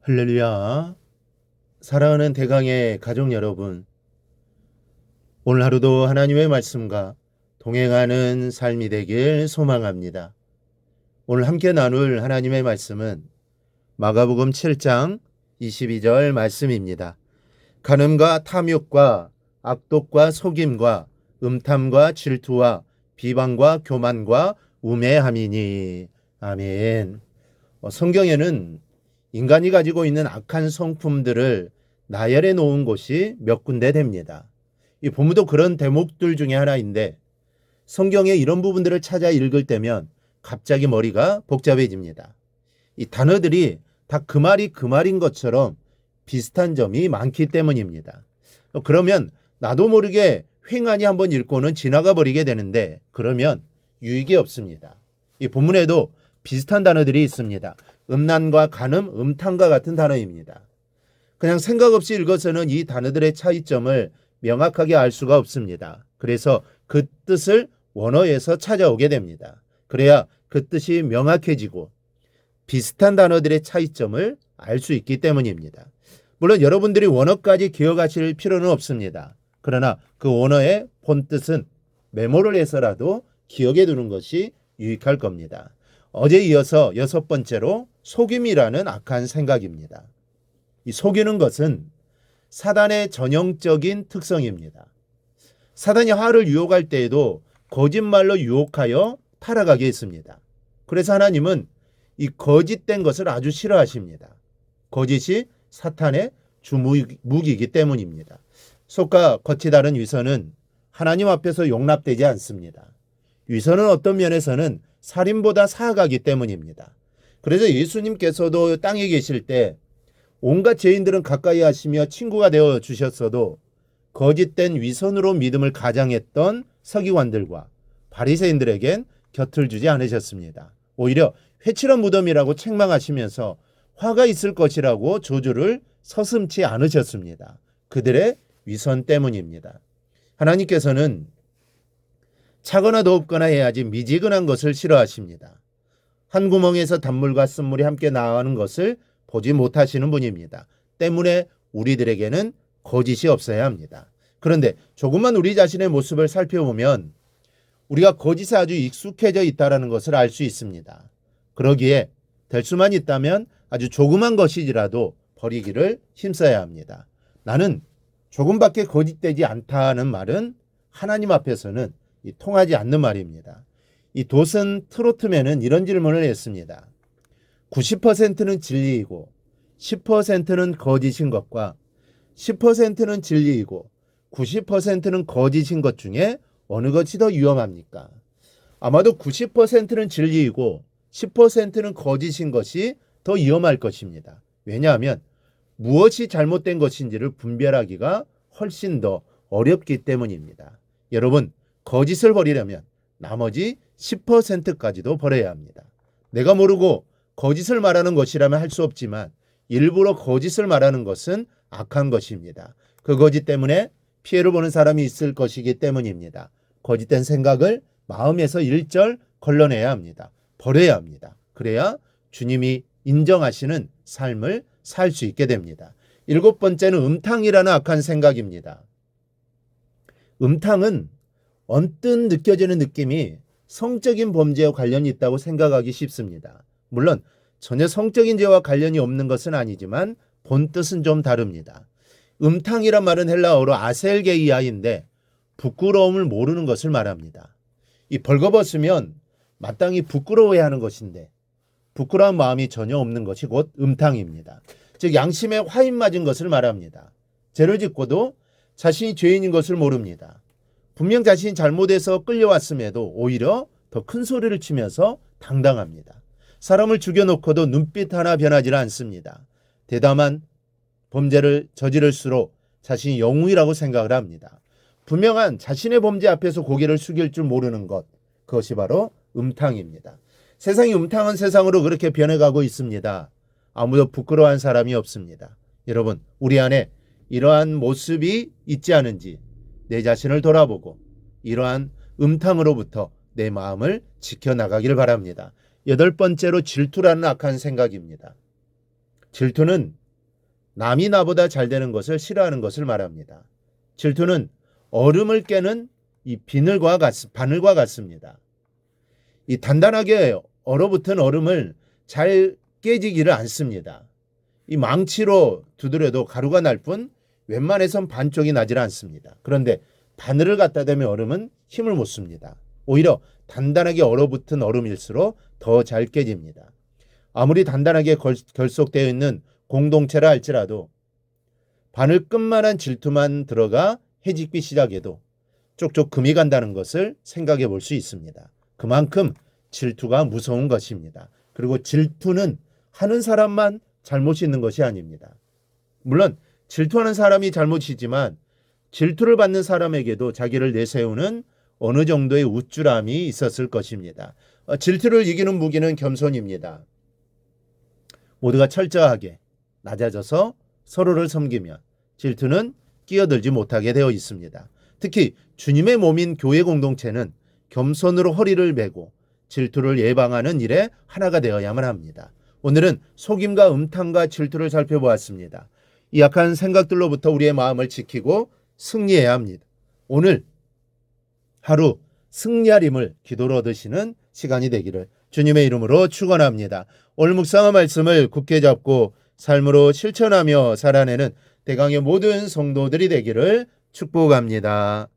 할렐루야. 사랑하는 대강의 가족 여러분, 오늘 하루도 하나님의 말씀과 동행하는 삶이 되길 소망합니다. 오늘 함께 나눌 하나님의 말씀은 마가복음 7장 22절 말씀입니다. 간음과 탐욕과 악독과 속임과 음탐과 질투와 비방과 교만과 우매함이니. 아멘. 성경에는 인간이 가지고 있는 악한 성품들을 나열해 놓은 곳이 몇 군데 됩니다. 이 본문도 그런 대목들 중에 하나인데, 성경에 이런 부분들을 찾아 읽을 때면 갑자기 머리가 복잡해집니다. 이 단어들이 다 그 말이 그 말인 것처럼 비슷한 점이 많기 때문입니다. 그러면 나도 모르게 횡하니 한번 읽고는 지나가 버리게 되는데, 그러면 유익이 없습니다. 이 본문에도 비슷한 단어들이 있습니다. 음란과 간음, 음탕과 같은 단어입니다. 그냥 생각 없이 읽어서는 이 단어들의 차이점을 명확하게 알 수가 없습니다. 그래서 그 뜻을 원어에서 찾아오게 됩니다. 그래야 그 뜻이 명확해지고 비슷한 단어들의 차이점을 알 수 있기 때문입니다. 물론 여러분들이 원어까지 기억하실 필요는 없습니다. 그러나 그 원어의 본뜻은 메모를 해서라도 기억해 두는 것이 유익할 겁니다. 어제 이어서 6번째로 속임이라는 악한 생각입니다. 이 속이는 것은 사단의 전형적인 특성입니다. 사단이 화를 유혹할 때에도 거짓말로 유혹하여 타락하게 했습니다. 그래서 하나님은 이 거짓된 것을 아주 싫어하십니다. 거짓이 사탄의 주무기이기 때문입니다. 속과 겉이 다른 위선은 하나님 앞에서 용납되지 않습니다. 위선은 어떤 면에서는 살인보다 사악하기 때문입니다. 그래서 예수님께서도 땅에 계실 때 온갖 죄인들은 가까이 하시며 친구가 되어 주셨어도 거짓된 위선으로 믿음을 가장했던 서기관들과 바리새인들에겐 곁을 주지 않으셨습니다. 오히려 회칠한 무덤이라고 책망하시면서 화가 있을 것이라고 저주를 서슴지 않으셨습니다. 그들의 위선 때문입니다. 하나님께서는 차거나 더웁거나 해야지 미지근한 것을 싫어하십니다. 한 구멍에서 단물과 쓴물이 함께 나가는 것을 보지 못하시는 분입니다. 때문에 우리들에게는 거짓이 없어야 합니다. 그런데 조금만 우리 자신의 모습을 살펴보면 우리가 거짓에 아주 익숙해져 있다는 것을 알 수 있습니다. 그러기에 될 수만 있다면 아주 조그만 것이지라도 버리기를 힘써야 합니다. 나는 조금밖에 거짓되지 않다는 말은 하나님 앞에서는 통하지 않는 말입니다. 이 도슨 트로트맨은 이런 질문을 했습니다. 90%는 진리이고 10%는 거짓인 것과 10%는 진리이고 90%는 거짓인 것 중에 어느 것이 더 위험합니까? 아마도 90%는 진리이고 10%는 거짓인 것이 더 위험할 것입니다. 왜냐하면 무엇이 잘못된 것인지를 분별하기가 훨씬 더 어렵기 때문입니다. 여러분, 거짓을 버리려면 나머지 10%까지도 버려야 합니다. 내가 모르고 거짓을 말하는 것이라면 할 수 없지만 일부러 거짓을 말하는 것은 악한 것입니다. 그 거짓 때문에 피해를 보는 사람이 있을 것이기 때문입니다. 거짓된 생각을 마음에서 일절 걸러내야 합니다. 버려야 합니다. 그래야 주님이 인정하시는 삶을 살 수 있게 됩니다. 7번째는 음탕이라는 악한 생각입니다. 음탕은 언뜻 느껴지는 느낌이 성적인 범죄와 관련이 있다고 생각하기 쉽습니다. 물론 전혀 성적인 죄와 관련이 없는 것은 아니지만 본뜻은 좀 다릅니다. 음탕이란 말은 헬라어로 아셀게이아인데 부끄러움을 모르는 것을 말합니다. 이 벌거벗으면 마땅히 부끄러워해야 하는 것인데 부끄러운 마음이 전혀 없는 것이 곧 음탕입니다. 즉 양심에 화인 맞은 것을 말합니다. 죄를 짓고도 자신이 죄인인 것을 모릅니다. 분명 자신이 잘못해서 끌려왔음에도 오히려 더 큰 소리를 치면서 당당합니다. 사람을 죽여놓고도 눈빛 하나 변하지 않습니다. 대담한 범죄를 저지를수록 자신이 영웅이라고 생각을 합니다. 분명한 자신의 범죄 앞에서 고개를 숙일 줄 모르는 것, 그것이 바로 음탕입니다. 세상이 음탕한 세상으로 그렇게 변해가고 있습니다. 아무도 부끄러워한 사람이 없습니다. 여러분, 우리 안에 이러한 모습이 있지 않은지 내 자신을 돌아보고 이러한 음탕으로부터 내 마음을 지켜나가기를 바랍니다. 8번째로 질투라는 악한 생각입니다. 질투는 남이 나보다 잘 되는 것을 싫어하는 것을 말합니다. 질투는 얼음을 깨는 이 바늘과 같습니다. 이 단단하게 얼어붙은 얼음을 잘 깨지기를 않습니다. 이 망치로 두드려도 가루가 날 뿐 웬만해선 반쪽이 나질 않습니다. 그런데 바늘을 갖다 대면 얼음은 힘을 못 씁니다. 오히려 단단하게 얼어붙은 얼음일수록 더 잘 깨집니다. 아무리 단단하게 결속되어 있는 공동체라 할지라도 바늘 끝만한 질투만 들어가 해집기 시작해도 쪽쪽 금이 간다는 것을 생각해 볼 수 있습니다. 그만큼 질투가 무서운 것입니다. 그리고 질투는 하는 사람만 잘못이 있는 것이 아닙니다. 물론 질투하는 사람이 잘못이지만 질투를 받는 사람에게도 자기를 내세우는 어느 정도의 우쭐함이 있었을 것입니다. 질투를 이기는 무기는 겸손입니다. 모두가 철저하게 낮아져서 서로를 섬기면 질투는 끼어들지 못하게 되어 있습니다. 특히 주님의 몸인 교회 공동체는 겸손으로 허리를 메고 질투를 예방하는 일에 하나가 되어야만 합니다. 오늘은 속임과 음탕과 질투를 살펴보았습니다. 이 약한 생각들로부터 우리의 마음을 지키고 승리해야 합니다. 오늘 하루 승리하림을 기도로 얻으시는 시간이 되기를 주님의 이름으로 축원합니다. 오늘 묵상한 말씀을 굳게 잡고 삶으로 실천하며 살아내는 대강의 모든 성도들이 되기를 축복합니다.